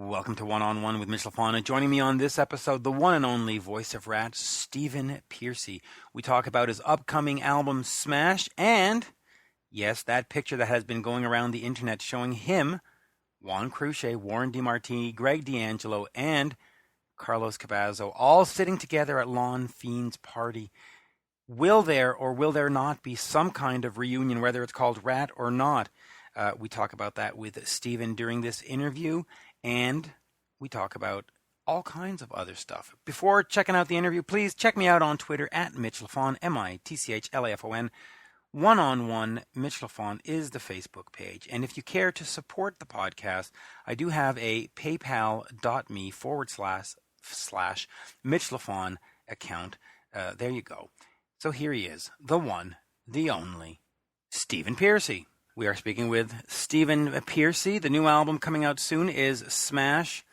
Welcome to One on One with Mitch Lafon. Joining me on this episode, the one and only voice of Ratt, Stephen Pearcy. We talk about his upcoming album Smash and, yes, that picture that has been going around the internet showing him, Juan Croucier, Warren DeMartini, Greg D'Angelo, and Carlos Cavazo all sitting together at Lon Fiend's party. Will there or will there not be some kind of reunion, whether it's called Ratt or not? We talk about that with Stephen during this interview. And we talk about all kinds of other stuff. Before checking out the interview, please check me out on Twitter at Mitch Lafon, MITCHLAFON. One on One Mitch Lafon is the Facebook page. And if you care to support the podcast, I do have a paypal.me/Mitch Lafon account. There you go. So here he is, the one, the only, Stephen Pearcy. We are speaking with Stephen Pearcy. The new album coming out soon is Smash.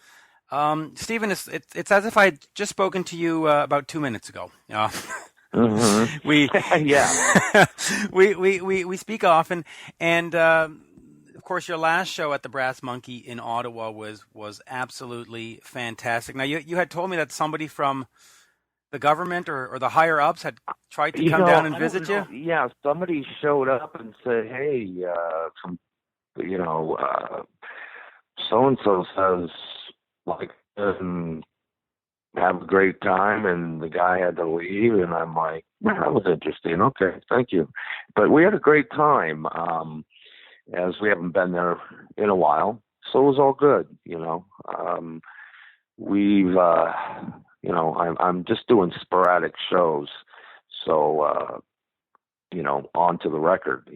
Stephen, it's as if I had just spoken to you about 2 minutes ago. Mm-hmm. We yeah. we speak often, and of course, your last show at the Brass Monkey in Ottawa was absolutely fantastic. Now, you had told me that somebody from the government or the higher ups had tried to come down and visit you? Yeah, somebody showed up and said, hey, so-and-so says, like, have a great time, and the guy had to leave, and I'm like, well, that was interesting. Okay, thank you. But we had a great time, as we haven't been there in a while, so it was all good, I'm just doing sporadic shows, so, on to the record,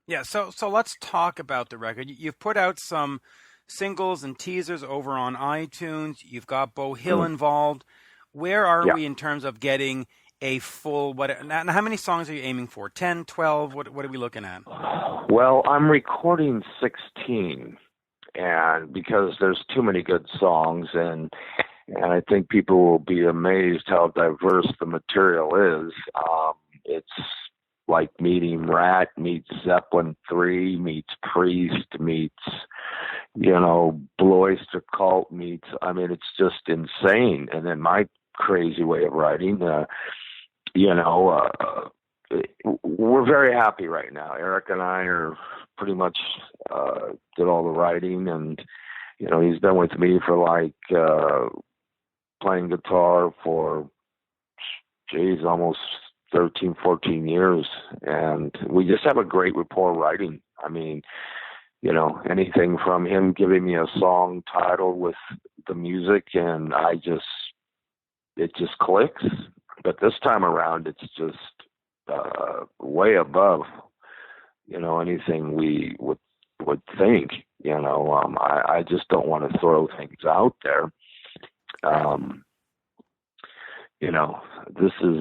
Yeah, so let's talk about the record. You've put out some singles and teasers over on iTunes. You've got Beau Hill involved. Where are we in terms of getting a full, now how many songs are you aiming for? 10, 12? What are we looking at? Well, I'm recording 16, and because there's too many good songs, and I think people will be amazed how diverse the material is. It's like meeting Ratt meets Zeppelin 3 meets Priest meets, Blue Oyster Cult meets, it's just insane. And then my crazy way of writing, we're very happy right now. Eric and I are pretty much did all the writing, and, he's been with me for playing guitar for, almost 13, 14 years. And we just have a great rapport writing. Anything from him giving me a song title with the music, and it just clicks. But this time around, it's just way above, anything we would think. I just don't want to throw things out there. This is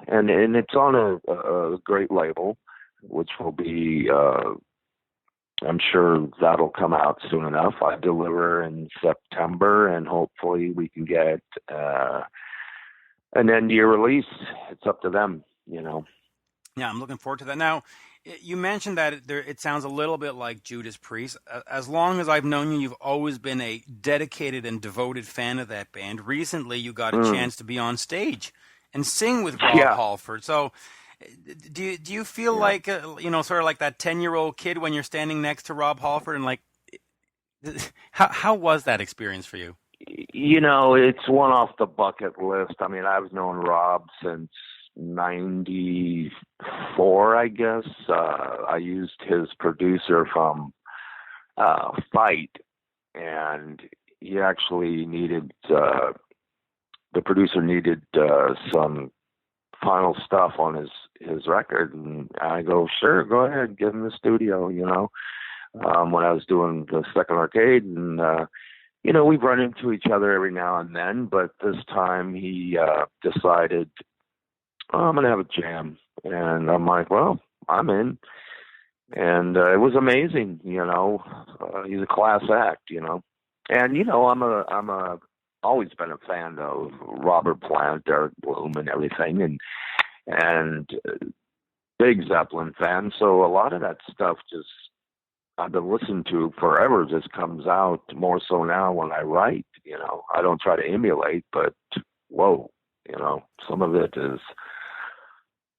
and it's on a great label, which will be I'm sure that'll come out soon enough. I deliver in September, and hopefully we can get an end-year release. It's up to them, Yeah, I'm looking forward to that. Now, you mentioned that it sounds a little bit like Judas Priest. As long as I've known you, you've always been a dedicated and devoted fan of that band. Recently, you got a chance to be on stage and sing with ROB Halford. So, do you feel like sort of like that 10-year-old kid when you're standing next to ROB Halford, and how was that experience for you? It's one off the bucket list. I've known Rob since 94, I guess. I used his producer from Fight, and he actually needed the producer needed some final stuff on his record, and I go, sure, go ahead, get in the studio, when I was doing the Second Arcade, and we've run into each other every now and then, but this time he decided, I'm going to have a jam. And I'm like, well, I'm in. And it was amazing, he's a class act, And, I'm always been a fan of Robert Plant, Derek Bloom, and everything, and big Zeppelin fan. So a lot of that stuff just I've been listening to forever just comes out more so now when I write. I don't try to emulate, but whoa, some of it is,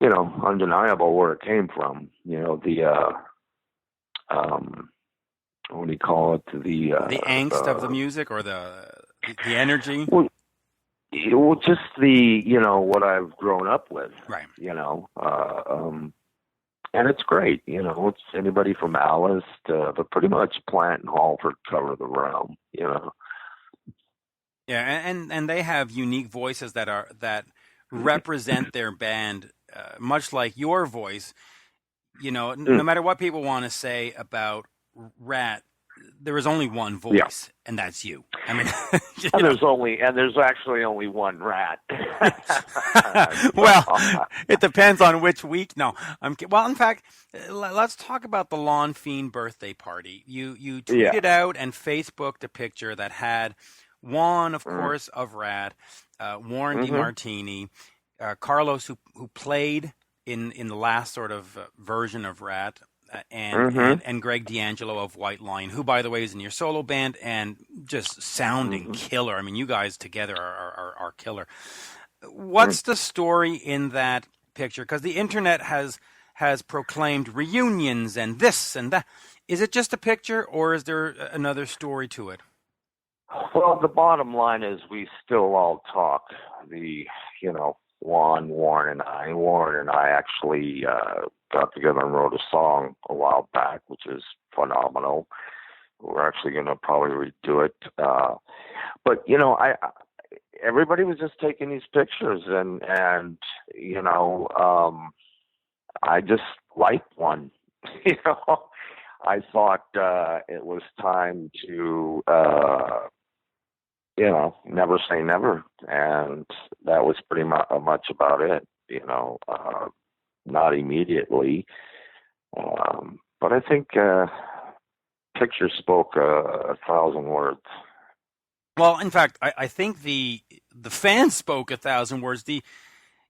undeniable where it came from. What do you call it? The angst of the music, or the energy. Well, just what I've grown up with, right? And it's great. It's anybody from Alice to, but pretty much Plant and Halford cover the realm. Yeah, and they have unique voices that represent their band, much like your voice. No matter what people want to say about Ratt, there is only one voice, and that's you. I mean, there's actually only one Ratt. Well, it depends on which week. No, well, in fact, let's talk about the Lawn Fiend birthday party. You tweeted out and Facebooked a picture that had Juan, of course, of Ratt, Warren DeMartini, Carlos, who played in the last sort of version of Ratt, and Greg D'Angelo of White Line, who, by the way, is in your solo band and just sounding killer. I mean, you guys together are killer. What's the story in that picture? Because the internet has proclaimed reunions and this and that. Is it just a picture, or is there another story to it? Well, the bottom line is we still all talk. Warren and I actually got together and wrote a song a while back, which is phenomenal. We're actually going to probably redo it. But everybody was just taking these pictures, and I just liked one. I thought it was time to never say never, and that was pretty much about it. Not immediately, but I think picture spoke 1,000 words. Well, in fact, I think the fans spoke 1,000 words.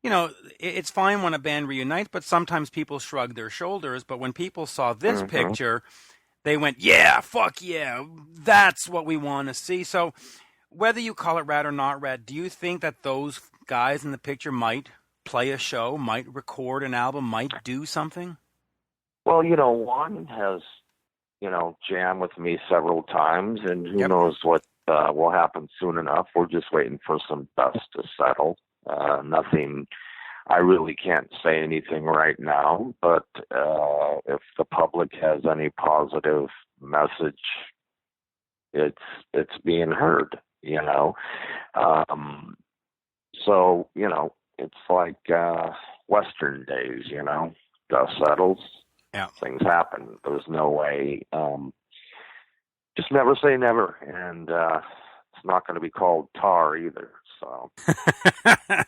It's fine when a band reunites, but sometimes people shrug their shoulders. But when people saw this picture, they went, "Yeah, fuck yeah, that's what we want to see." So, whether you call it Ratt or not Ratt, do you think that those guys in the picture might play a show, might record an album, might do something? Well, Juan has, jammed with me several times, and who knows what will happen soon enough. We're just waiting for some dust to settle. Nothing, I really can't say anything right now, but if the public has any positive message, it's being heard, So, it's like Western days, dust settles, things happen. There's no way. Just never say never, and it's not going to be called tar either. So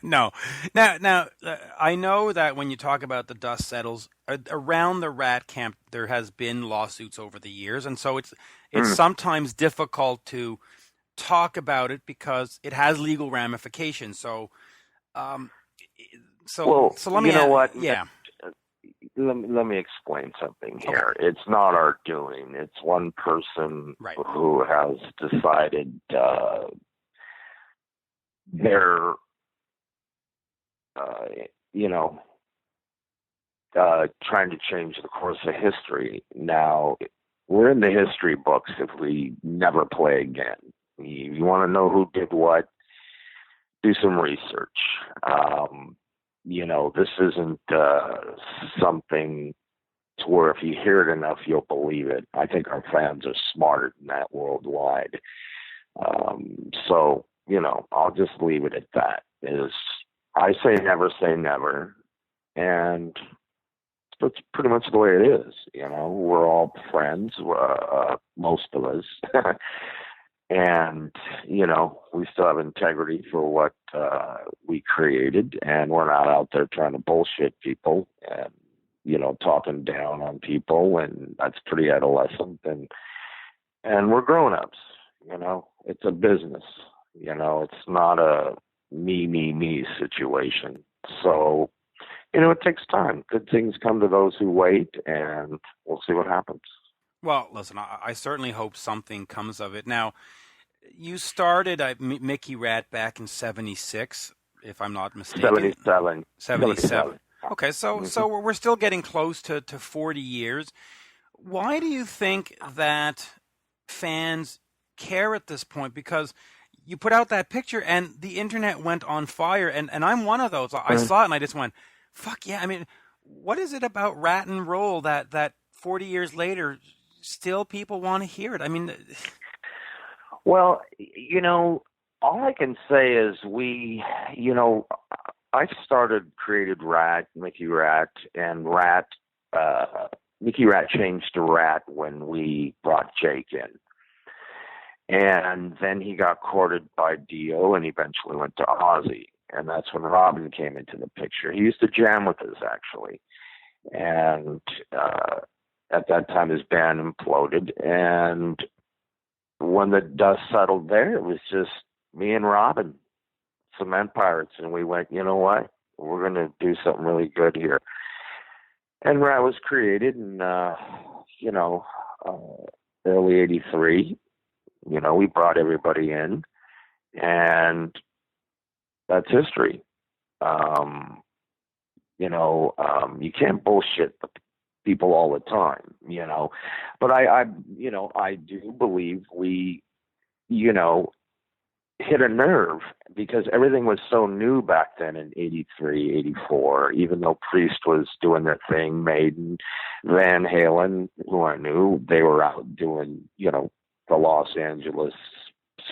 no. Now, I know that when you talk about the dust settles around the Ratt camp, there has been lawsuits over the years, and so it's sometimes difficult to talk about it because it has legal ramifications. So, let me. You know what? Yeah. Let me explain something here. Okay. It's not our doing. It's one person who has decided they're, trying to change the course of history. Now, we're in the history books if we never play again. You want to know who did what? Do some research. This isn't something to where if you hear it enough, you'll believe it. I think our fans are smarter than that worldwide. I'll just leave it at that. I say never, and that's pretty much the way it is. We're all friends, most of us. And, we still have integrity for what we created, and we're not out there trying to bullshit people and, talking down on people, and that's pretty adolescent. And we're grown-ups, it's a business, it's not a me situation. So, it takes time. Good things come to those who wait, and we'll see what happens. Well, listen, I certainly hope something comes of it. Now, you started Mickey Ratt back in '76, if I'm not mistaken. 77. 77. Okay, so Mm-hmm. so we're still getting close to 40 years. Why do you think that fans care at this point? Because you put out that picture and the internet went on fire, and I'm one of those. I saw it and I just went, fuck yeah. I mean, what is it about Rat and Roll that 40 years later still people want to hear it? I mean, Well, all I can say is I created Ratt, Mickey Ratt, and Mickey Ratt changed to Ratt when we brought Jake in. And then he got courted by Dio and eventually went to Ozzy. And that's when Robin came into the picture. He used to jam with us, actually. And at that time, his band imploded. And when the dust settled there, it was just me and Robin, Cement Pirates. And we went, you know what? We're going to do something really good here. And Ratt was created in, early '83. We brought everybody in, and that's history. You can't bullshit the people all the time, But I do believe we, hit a nerve because everything was so new back then in '83, '84. Even though Priest was doing their thing, Maiden, Van Halen, who I knew, they were out doing, the Los Angeles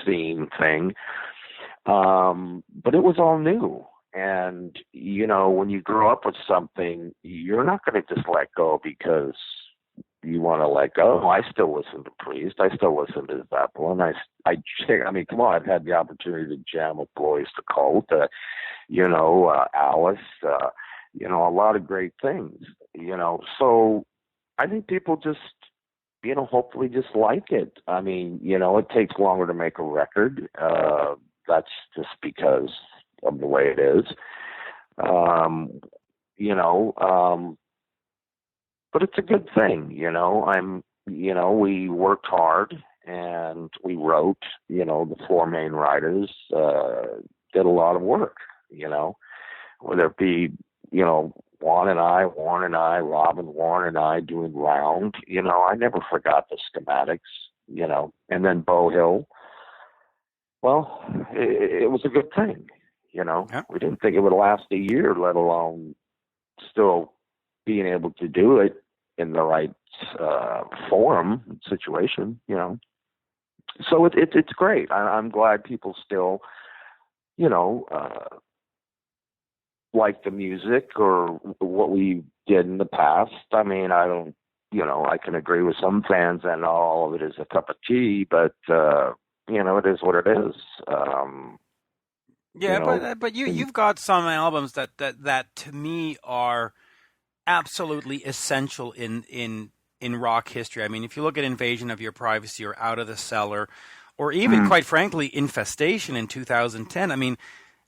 scene thing. But it was all new. And, when you grow up with something, you're not going to just let go because you want to let go. I still listen to Priest. I still listen to Zeppelin. I mean, come on, I've had the opportunity to jam with Boys to Cult, Alice, a lot of great things, So I think people just, hopefully just like it. I mean, it takes longer to make a record. That's just because of the way it is. But it's a good thing, we worked hard and we wrote, the four main writers, did a lot of work, whether it be, Juan and I, Robin, Warren and I doing Round, I never forgot the schematics, and then Bow Hill. Well, it was a good thing, Yeah. We didn't think it would last a year, let alone still being able to do it in the right forum situation, So it's great. I'm glad people still, like the music or what we did in the past. I mean, I don't, I can agree with some fans and all of it is a cup of tea, but, it is what it is. But you've got some albums that to me are absolutely essential in rock history. I mean, if you look at Invasion of Your Privacy or Out of the Cellar, or even quite frankly, Infestation in 2010. I mean,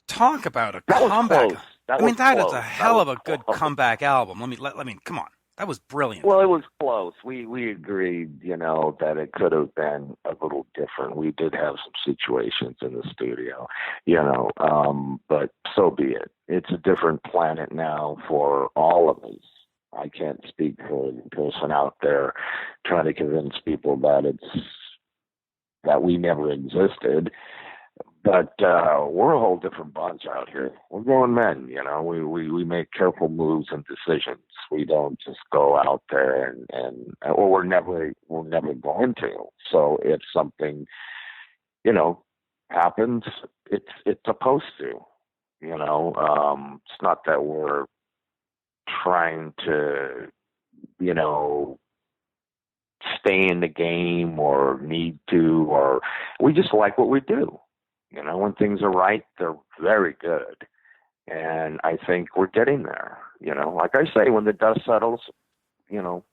talk about a comeback. That is a hell of a good comeback album. Let me come on. That was brilliant. Well, it was close. We agreed, that it could have been a little different. We did have some situations in the studio, but so be it. It's a different planet now for all of us. I can't speak for the person out there trying to convince people that we never existed. But we're a whole different bunch out here. We're grown men, We make careful moves and decisions. We don't just go out there or we're never going to. So if something, happens, it's supposed to. It's not that we're trying to, stay in the game or need to, or we just like what we do. When things are right, they're very good. And I think we're getting there. Like I say, when the dust settles, people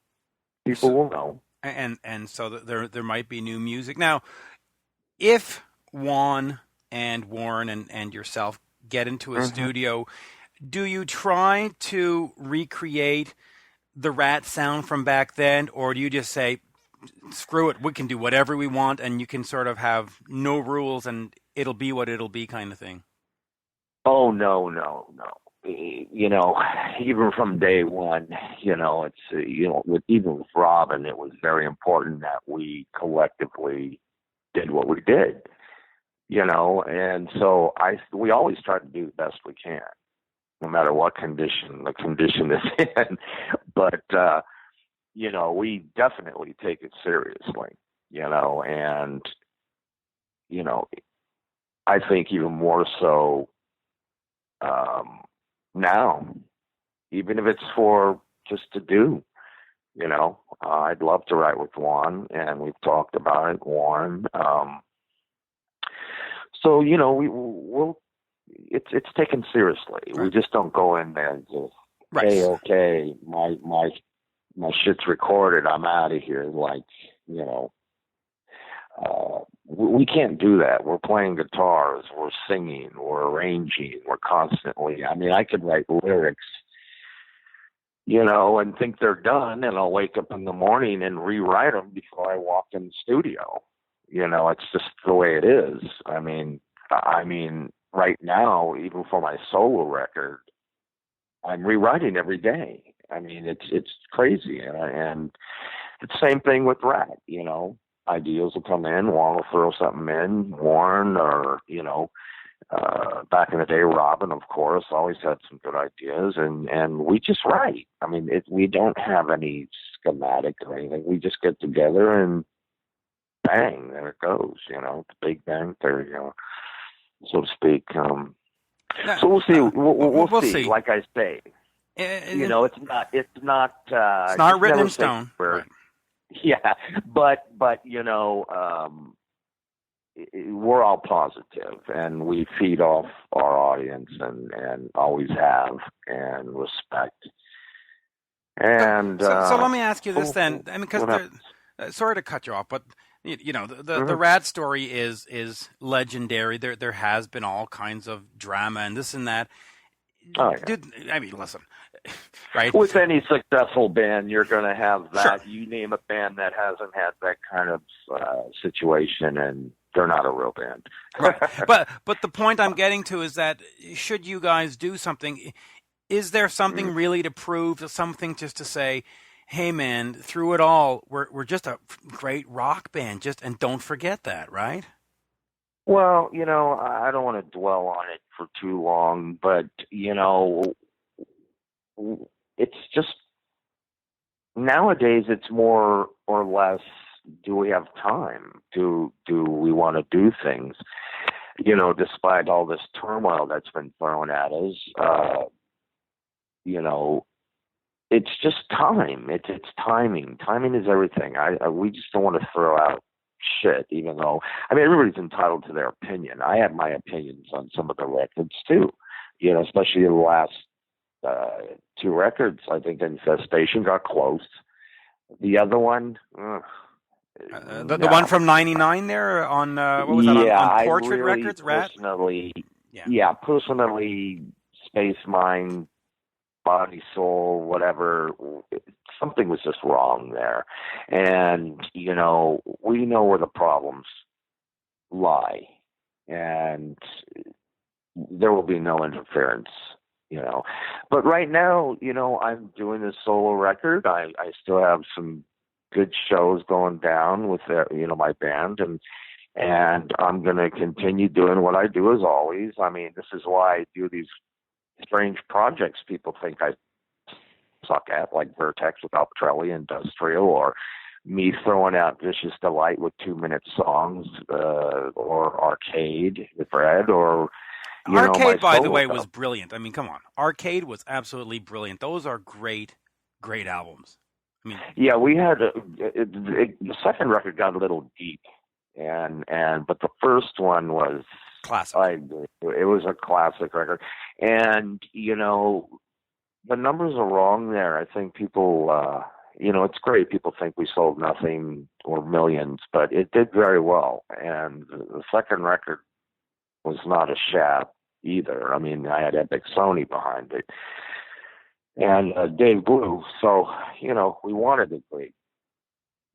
will know. And so there might be new music. Now, if Juan and Warren and yourself get into a studio, do you try to recreate the Ratt sound from back then, or do you just say, screw it, we can do whatever we want, and you can sort of have no rules, and it'll be what it'll be, kind of thing? Oh, no. Even from day one, it's even with Robin, it was very important that we collectively did what we did. And so we always try to do the best we can, no matter what condition the condition is in. But we definitely take it seriously. And I think even more so now, even if it's for just to do. I'd love to write with Juan, and we've talked about it, Juan. So we'll it's taken seriously. Right. We just don't go in there and just hey, okay, my shit's recorded, I'm out of here. Like we can't do that. We're playing guitars, we're singing, we're arranging, we're constantly. I mean, I could write lyrics, and think they're done, and I'll wake up in the morning and rewrite them before I walk in the studio. It's just the way it is. I mean, right now, even for my solo record, I'm rewriting every day. I mean, it's crazy, and it's the same thing with Ratt. Ideas will come in, Juan will throw something in, Warren, or back in the day, Robin, of course, always had some good ideas, and we just write. I mean, we don't have any schematic or anything. We just get together and bang, there it goes. The Big Bang Theory, so to speak. So we'll see. We'll see. Like I say, it's not written in stone. Right. Yeah, but we're all positive, and we feed off our audience, and always have, and respect. And so let me ask you this then. I mean, because sorry to cut you off, but the Ratt story is legendary. There has been all kinds of drama and this and that. Oh, yeah. Listen, right? With any successful band, you're going to have that. Sure. You name a band that hasn't had that kind of situation, and they're not a real band. Right. But the point I'm getting to is that should you guys do something, is there something really to prove, something just to say, hey man, through it all, we're just a great rock band, and don't forget that, right? Well, I don't want to dwell on it for too long, but it's just nowadays it's more or less, do we have time? Do we want to do things? Despite all this turmoil that's been thrown at us, it's just time. It's timing. Timing is everything. We just don't want to throw out shit, even though, everybody's entitled to their opinion. I have my opinions on some of the records too, especially the last two records. I think Infestation got close. The other one, the one from '99 there on what was that on Portrait Records, Ratt? Personally, Space Mine, Body, Soul, whatever, something was just wrong there. And, we know where the problems lie, and there will be no interference, But right now, I'm doing this solo record. I still have some good shows going down with, my band, and I'm going to continue doing what I do as always. This is why I do these strange projects people think I suck at, like Vertex with Alpetrelli, Industrial, or me throwing out Vicious Delight with 2-minute songs, or Arcade with Red, or Arcade, by the way, was brilliant. Come on, Arcade was absolutely brilliant. Those are great albums. Yeah, we had the second record got a little deep, but the first one was classic. It was a classic record. And, the numbers are wrong there. I think people, it's great. People think we sold nothing or millions, but it did very well. And the second record was not a shat either. I had Epic Sony behind it. And Dave Blue. So, we wanted it great.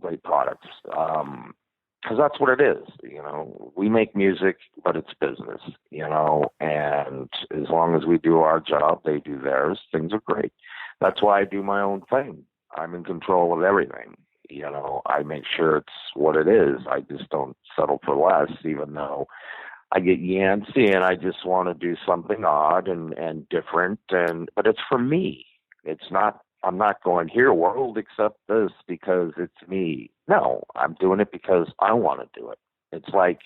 great products. Because that's what it is, we make music, but it's business, and as long as we do our job, they do theirs, things are great. That's why I do my own thing. I'm in control of everything. I make sure it's what it is. I just don't settle for less, even though I get yancy and I just want to do something odd and different. But it's for me. It's not, I'm not going, here, world, accept this because it's me. No, I'm doing it because I want to do it. It's like,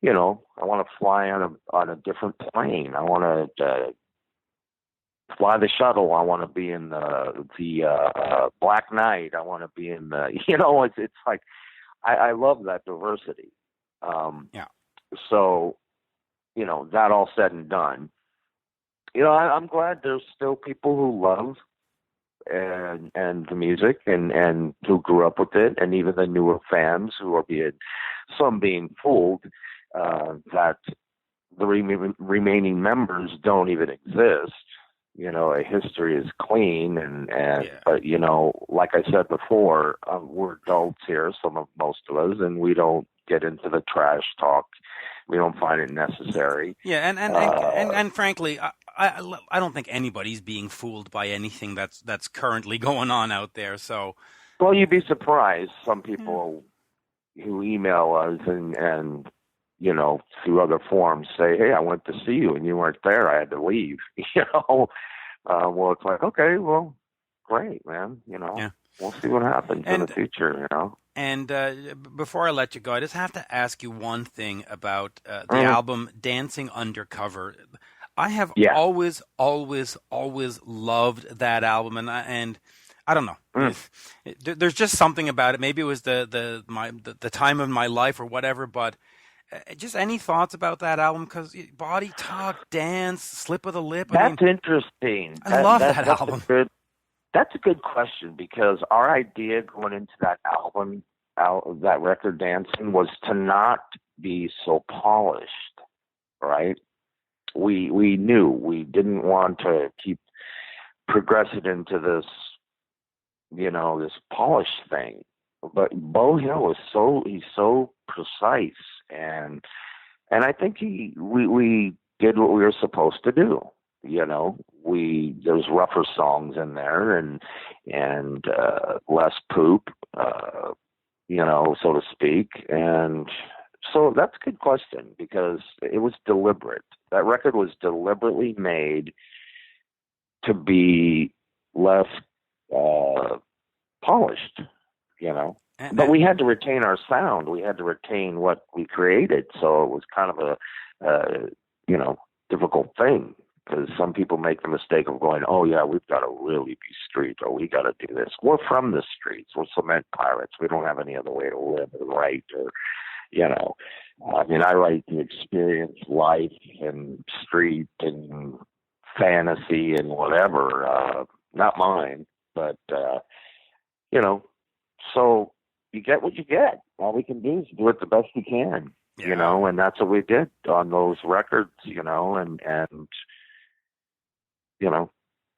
I want to fly on a different plane. I want to fly the shuttle. I want to be in the Black Knight. I want to be in the, it's like, I love that diversity. Yeah. So, that all said and done, I'm glad there's still people who love and the music and who grew up with it, and even the newer fans who are being fooled that the remaining members don't even exist. A history is clean, but like I said before, we're adults here, most of us, and we don't get into the trash talk. We don't find it necessary. Yeah, and frankly, I don't think anybody's being fooled by anything that's currently going on out there. So, well, you'd be surprised. Some people who email us and through other forums say, "Hey, I went to see you and you weren't there. I had to leave." Well, it's like, okay, well, great, man. We'll see what happens in the future. And before I let you go, I just have to ask you one thing about the album Dancing Undercover. I have always loved that album, and I don't know. There's just something about it. Maybe it was the time of my life or whatever, but just any thoughts about that album? Because body talk, dance, slip of the lip. That's interesting. I love that album. That's a good question, because our idea going into that album, that record, Dancing, was to not be so polished, right? We knew we didn't want to keep progressing into this, this polished thing. But Beau Hill he's so precise, and I think we did what we were supposed to do. There's rougher songs in there and less poop, so to speak. And so that's a good question, because it was deliberate. That record was deliberately made to be less polished, But we had to retain our sound. We had to retain what we created. So it was kind of a difficult thing, because some people make the mistake of going, oh, yeah, we've got to really be street, or we got to do this. We're from the streets. We're cement pirates. We don't have any other way to live or write, or, I write to experience life and street and fantasy and whatever. Not mine, but, so you get what you get. All we can do is do it the best we can, and that's what we did on those records, and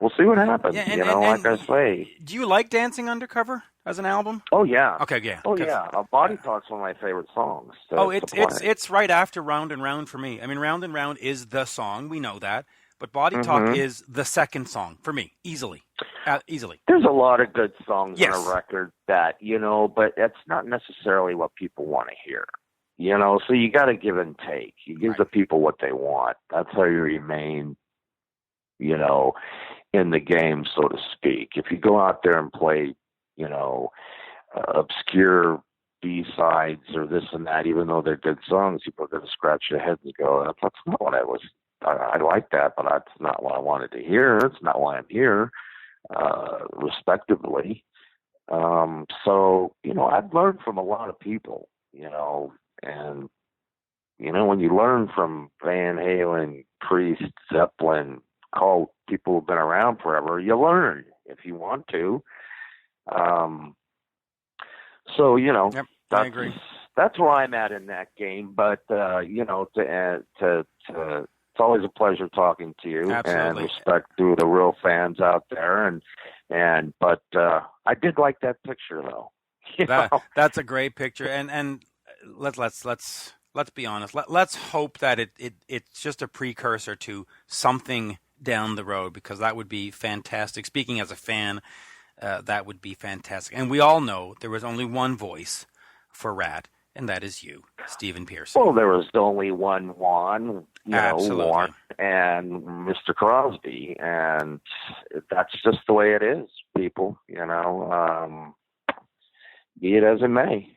we'll see what happens. Like I say. Do you like Dancing Undercover as an album? Oh yeah. Okay, yeah. Oh yeah. Body Talk's one of my favorite songs. It's right after Round and Round for me. I mean, Round and Round is the song, we know that, but Body Talk is the second song for me, easily. There's a lot of good songs on a record that, but that's not necessarily what people want to hear. So you got to give and take. You give the people what they want. That's how you remain, in the game, so to speak. If you go out there and play, obscure B-sides or this and that, even though they're good songs, people are going to scratch their heads and go, that's not what I like that, but that's not what I wanted to hear. It's not why I'm here. Respectively. So, I've learned from a lot of people, and, when you learn from Van Halen, Priest, Zeppelin, Cult, people who've been around forever, you learn if you want to. So, I agree. That's where I'm at in that game. But, it's always a pleasure talking to you. Absolutely. And respect to the real fans out there. But I did like that picture, though. That's a great picture, and let's be honest. Let's hope that it's just a precursor to something down the road, because that would be fantastic. Speaking as a fan, that would be fantastic. And we all know there was only one voice for Ratt, and that is you, Stephen Pearcy. Well, there was only one Juan, Juan and Mr. Crosby, and that's just the way it is, people. Be it as it may,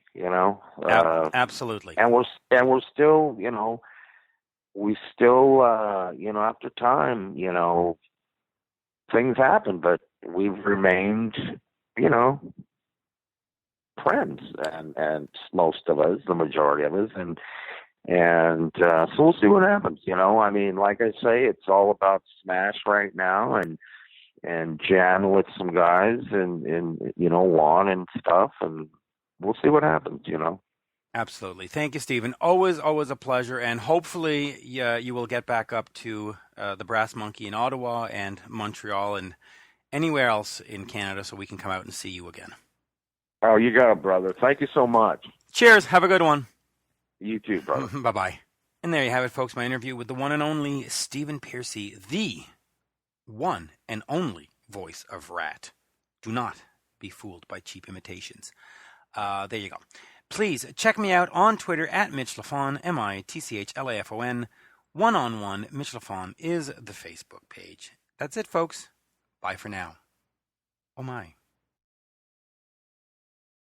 Absolutely. And we're still, we still, after time, things happen, but we've remained, friends, and most of us, the majority of us, and so we'll see what happens. I mean, like I say, it's all about Smash right now, and Jan with some guys, and Juan and stuff, and we'll see what happens. Absolutely. Thank you, Stephen. Always a pleasure, and hopefully you will get back up to the Brass Monkey in Ottawa and Montreal and anywhere else in Canada, so we can come out and see you again. Oh, you got it, brother. Thank you so much. Cheers. Have a good one. You too, brother. Bye-bye. And there you have it, folks, my interview with the one and only Stephen Pearcy, the one and only voice of Ratt. Do not be fooled by cheap imitations. There you go. Please check me out on Twitter at Mitch Lafon, MITCHLAFON. One-on-one Mitch Lafon is the Facebook page. That's it, folks. Bye for now. Oh, my.